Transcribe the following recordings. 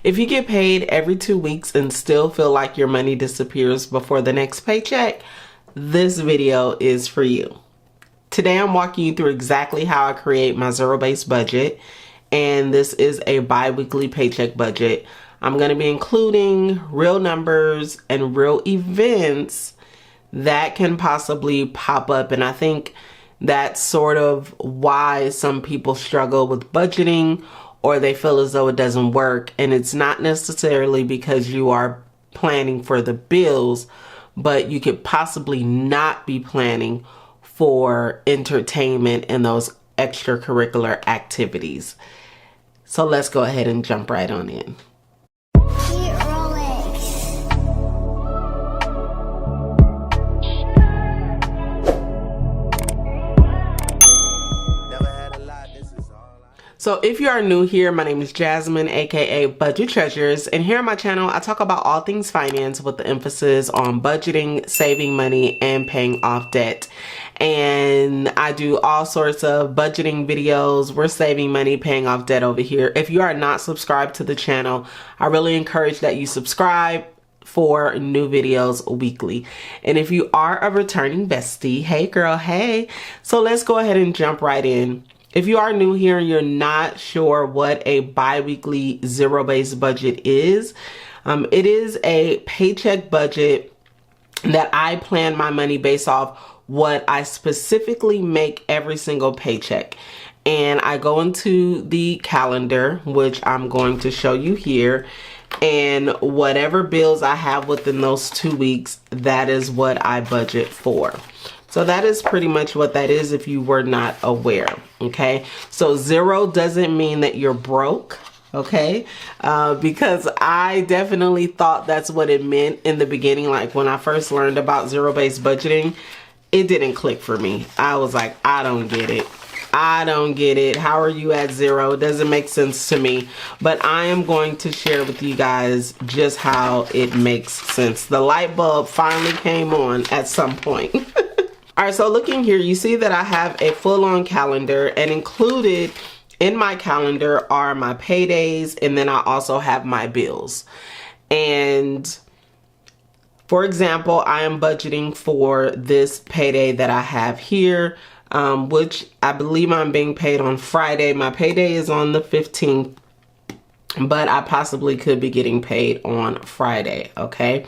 If you get paid every 2 weeks and still feel like your money disappears before the next paycheck, this video is for you. Today I'm walking you through exactly how I create my zero-based budget, and this is a bi-weekly paycheck budget. I'm going to be including real numbers and real events that can possibly pop up, and I think that's sort of why some people struggle with budgeting, or they feel as though it doesn't work. And it's not necessarily because you are planning for the bills, but you could possibly not be planning for entertainment and those extracurricular activities. So let's go ahead and jump right on in. So if you are new here, my name is Jasmine, aka Budget Treasures, and here on my channel I talk about all things finance with the emphasis on budgeting, saving money, and paying off debt. And I do all sorts of budgeting videos. We're saving money, paying off debt over here. If you are not subscribed to the channel, I really encourage that you subscribe for new videos weekly. And if you are a returning bestie, hey girl, hey. So let's go ahead and jump right in. If you are new here and you're not sure what a bi-weekly zero-based budget is, it is a paycheck budget that I plan my money based off what I specifically make every single paycheck. And I go into the calendar, which I'm going to show you here, and whatever bills I have within those 2 weeks, that is what I budget for. So that is pretty much what that is if you were not aware, okay? So zero doesn't mean that you're broke, okay? Because I definitely thought that's what it meant in the beginning. Like when I first learned about zero-based budgeting, it didn't click for me. I was like, I don't get it. I don't get it. How are you at zero? It doesn't make sense to me. But I am going to share with you guys just how it makes sense. The light bulb finally came on at some point. All right, so looking here, you see that I have a full-on calendar, and included in my calendar are my paydays, and then I also have my bills. And for example, I am budgeting for this payday that I have here, which I believe I'm being paid on Friday. My payday is on the 15th, but I possibly could be getting paid on Friday, okay?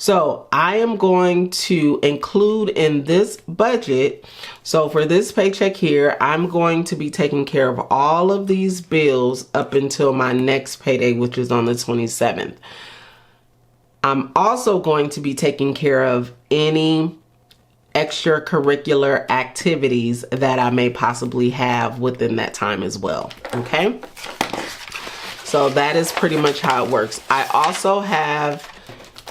So I am going to include in this budget, so for this paycheck here, I'm going to be taking care of all of these bills up until my next payday, which is on the 27th. I'm also going to be taking care of any extracurricular activities that I may possibly have within that time as well, okay? So that is pretty much how it works. I also have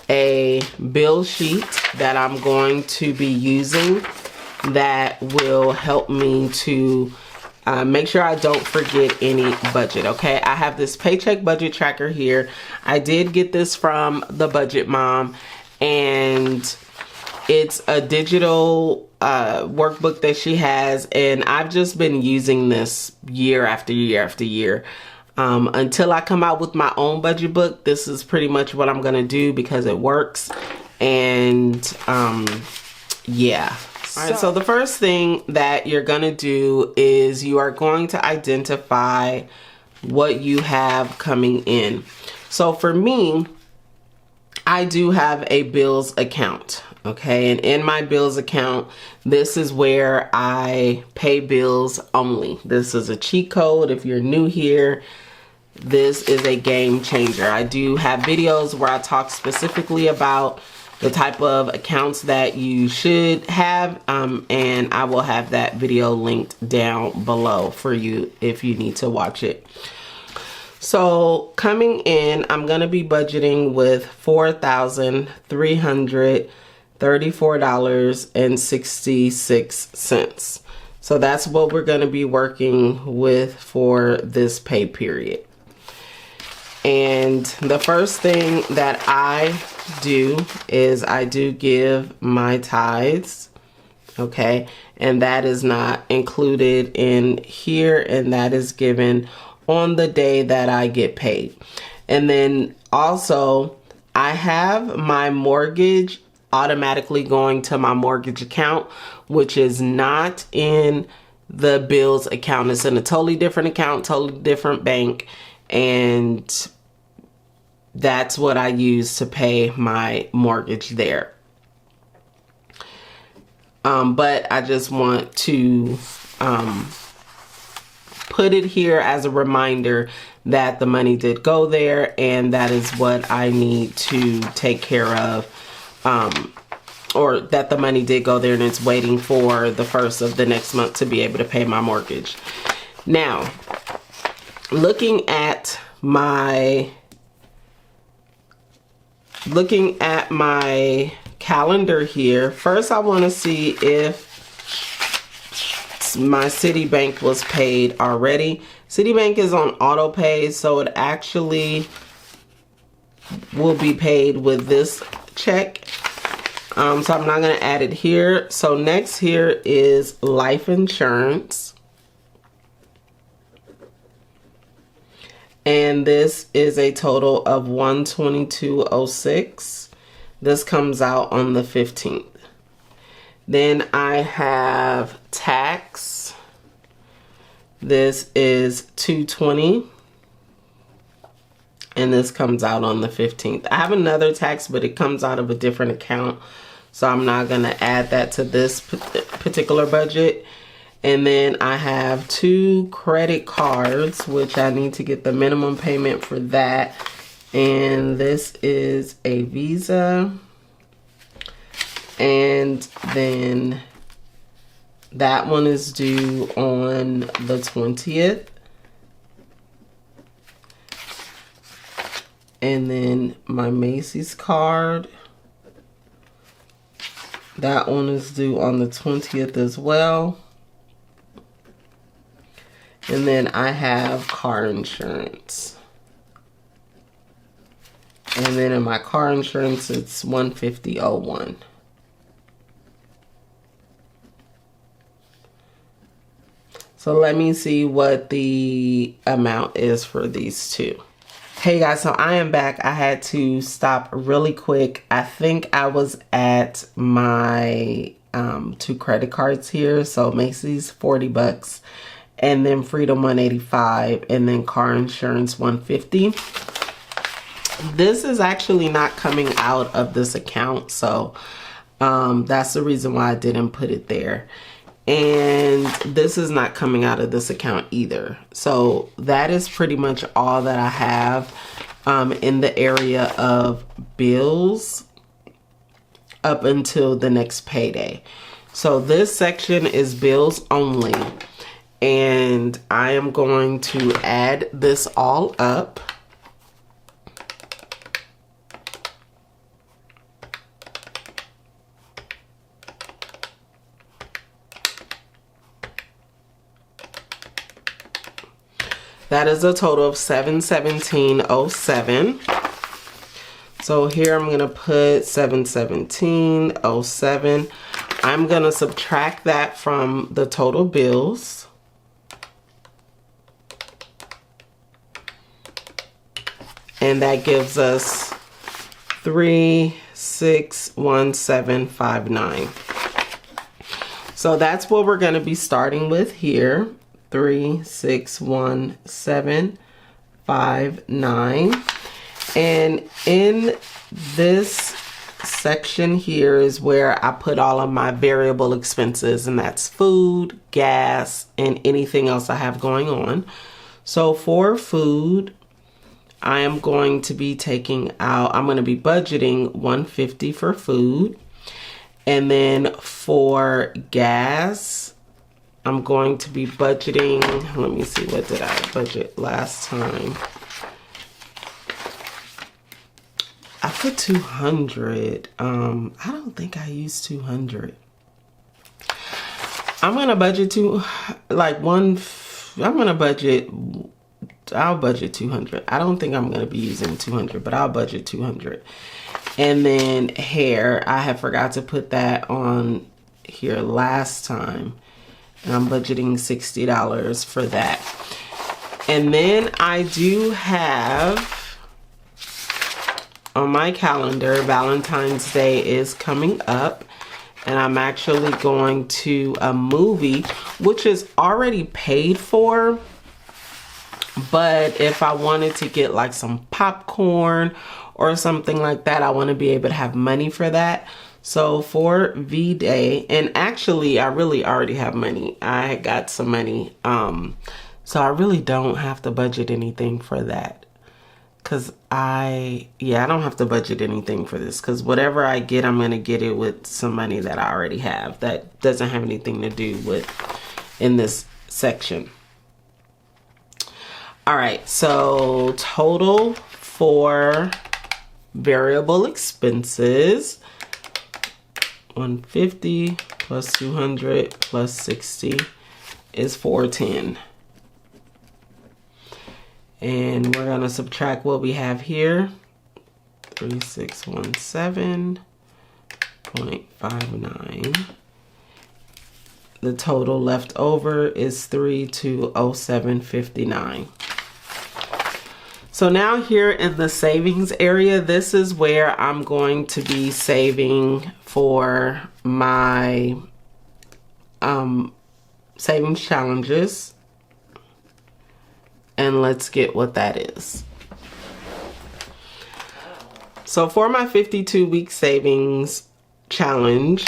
a bill sheet that I'm going to be using that will help me to make sure I don't forget any budget, okay? I have this paycheck budget tracker here. I did get this from the Budget Mom, and it's a digital workbook that she has, and I've just been using this year after year after year. Until I come out with my own budget book, this is pretty much what I'm gonna do because it works. And yeah. All right, so the first thing that you're gonna do is you are going to identify what you have coming in. So for me, I do have a bills account, okay? And in my bills account, this is where I pay bills only. This is a cheat code if you're new here. This is a game changer. I do have videos where I talk specifically about the type of accounts that you should have, and I will have that video linked down below for you if you need to watch it. So coming in, I'm going to be budgeting with $4,334.66. So that's what we're going to be working with for this pay period. And the first thing that I do is I do give my tithes, okay? And that is not included in here, and that is given on the day that I get paid. And then also I have my mortgage automatically going to my mortgage account, which is not in the bills account. It's in a totally different account, totally different bank. And that's what I use to pay my mortgage there. But I just want to put it here as a reminder that the money did go there, and that is what I need to take care of, or that the money did go there and it's waiting for the first of the next month to be able to pay my mortgage. Now, looking at my calendar here, first I want to see if my Citibank was paid already. Citibank is on auto pay, so it actually will be paid with this check. So I'm not going to add it here. So next here is life insurance. And this is a total of $122.06. This comes out on the 15th. Then I have tax. This is $220. And this comes out on the 15th. I have another tax, but it comes out of a different account, so I'm not going to add that to this particular budget. And then I have 2 credit cards, which I need to get the minimum payment for that. And this is a Visa. And then that one is due on the 20th. And then my Macy's card, that one is due on the 20th as well. And then I have car insurance. And then in my car insurance, it's $150.01. So let me see what the amount is for these two. Hey guys, so I am back. I had to stop really quick. I think I was at my 2 credit cards here. So Macy's $40, and then Freedom $185, and then car insurance $150. This is actually not coming out of this account, so that's the reason why I didn't put it there. And this is not coming out of this account either. So that is pretty much all that I have in the area of bills up until the next payday. So this section is bills only. And I am going to add this all up. That is a total of $717.07. So here I'm going to put $717.07. I'm going to subtract that from the total bills. And that gives us 361759. So that's what we're going to be starting with here. 361759. And in this section here is where I put all of my variable expenses, and that's food, gas, and anything else I have going on. So for food, I am going to be taking out, I'm going to be budgeting $150 for food. And then for gas, I'm going to be budgeting, let me see, what did I budget last time? I put 200. I don't think I used 200. I'm going to budget I'll budget 200. I don't think I'm going to be using 200, but I'll budget 200. And then hair, I had forgot to put that on here last time. And I'm budgeting $60 for that. And then I do have on my calendar, Valentine's Day is coming up, and I'm actually going to a movie, which is already paid for. But if I wanted to get like some popcorn or something like that, I want to be able to have money for that. So for V-Day, and actually I really already have money. I got some money. So I really don't have to budget anything for that. Cause I don't have to budget anything for this. Cause whatever I get, I'm going to get it with some money that I already have. That doesn't have anything to do with in this section. All right, so total for variable expenses, 150 plus 200 plus 60 is 410. And we're gonna subtract what we have here, 3617.59. The total left over is 3207.59. So now here in the savings area, this is where I'm going to be saving for my savings challenges. And let's get what that is. So for my 52-week savings challenge,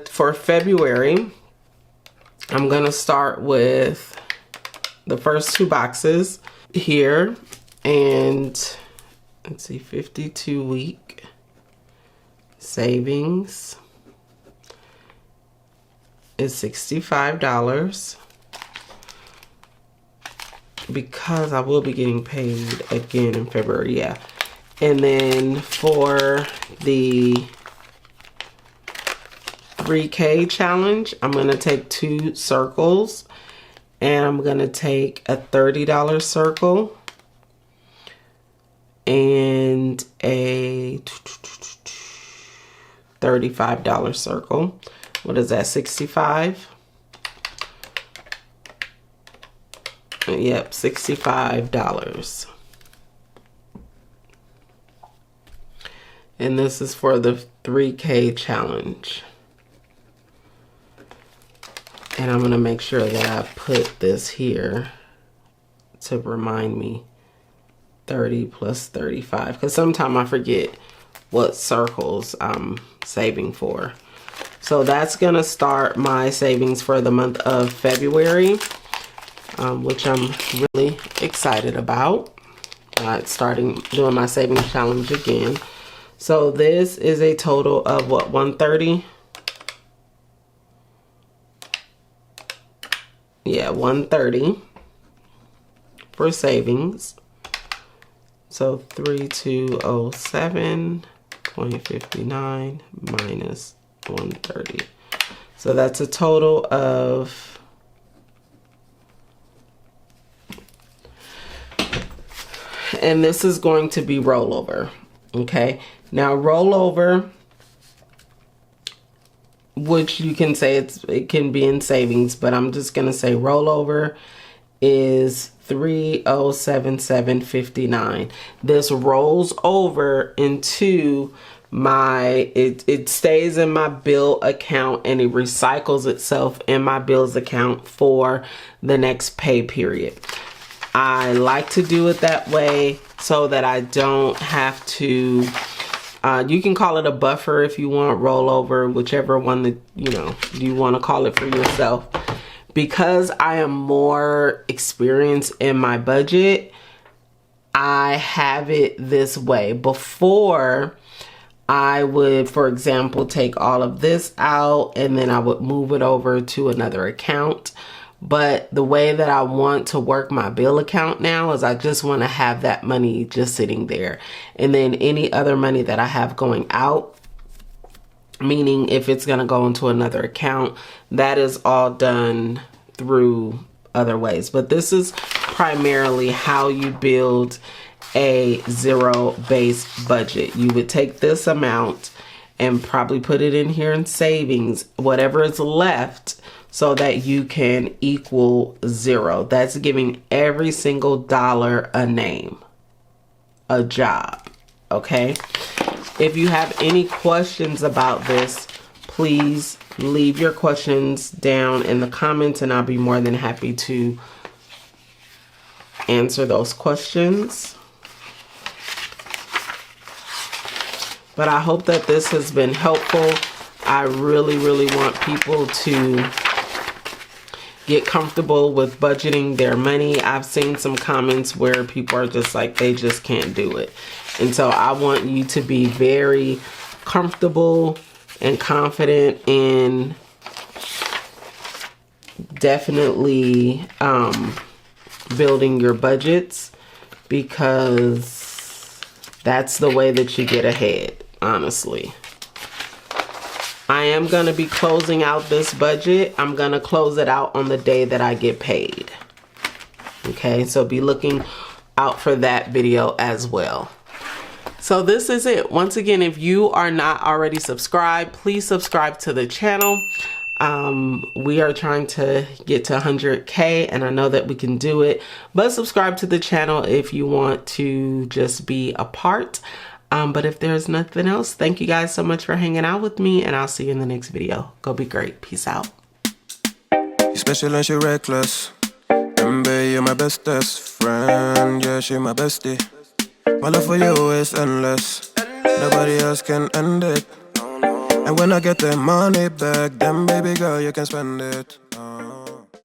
for February, I'm gonna start with the first 2 boxes here, and let's see, 52-week savings is $65 because I will be getting paid again in February, yeah. And then for the 3K challenge, I'm gonna take 2 circles, and I'm gonna take a $30 circle and a $35 circle. What is that, 65? Yep, $65. And this is for the 3K challenge. And I'm gonna make sure that I put this here to remind me 30 plus 35, because sometimes I forget what circles I'm saving for. So that's gonna start my savings for the month of February, which I'm really excited about. Starting doing my savings challenge again. So this is a total of what, 130? Yeah, 130 for savings. So 3207.59 minus 130. So that's a total of and this is going to be rollover. Okay, now rollover, which you can say it can be in savings, but I'm just gonna say rollover is 3077.59. This rolls over into my it stays in my bill account, and it recycles itself in my bills account for the next pay period. I like to do it that way so that I don't have to you can call it a buffer if you want, rollover, whichever one that you want to call it for yourself. Because I am more experienced in my budget, I have it this way. Before, I would, for example, take all of this out and then I would move it over to another account. But the way that I want to work my bill account now is I just want to have that money just sitting there. And then any other money that I have going out, meaning if it's going to go into another account, that is all done through other ways. But this is primarily how you build a zero-based budget. You would take this amount and probably put it in here in savings, whatever is left, so that you can equal zero. That's giving every single dollar a name. a job. Okay? If you have any questions about this, please leave your questions down in the comments and I'll be more than happy to answer those questions. But I hope that this has been helpful. I really, really want people to get comfortable with budgeting their money. I've seen some comments where people are just like, they just can't do it. And so I want you to be very comfortable and confident in definitely building your budgets, because that's the way that you get ahead, honestly. I am going to be closing out this budget. I'm going to close it out on the day that I get paid. Okay, so be looking out for that video as well. So this is it. Once again, if you are not already subscribed, please subscribe to the channel. We are trying to get to 100K and I know that we can do it, but subscribe to the channel if you want to just be a part. But if there's nothing else, thank you guys so much for hanging out with me and I'll see you in the next video. Go be great. Peace out. You're special and she reckless. Remember, you're my bestest friend. Yeah, she my bestie. My love for you is endless. Nobody else can end it. And when I get the money back, then baby girl, you can spend it.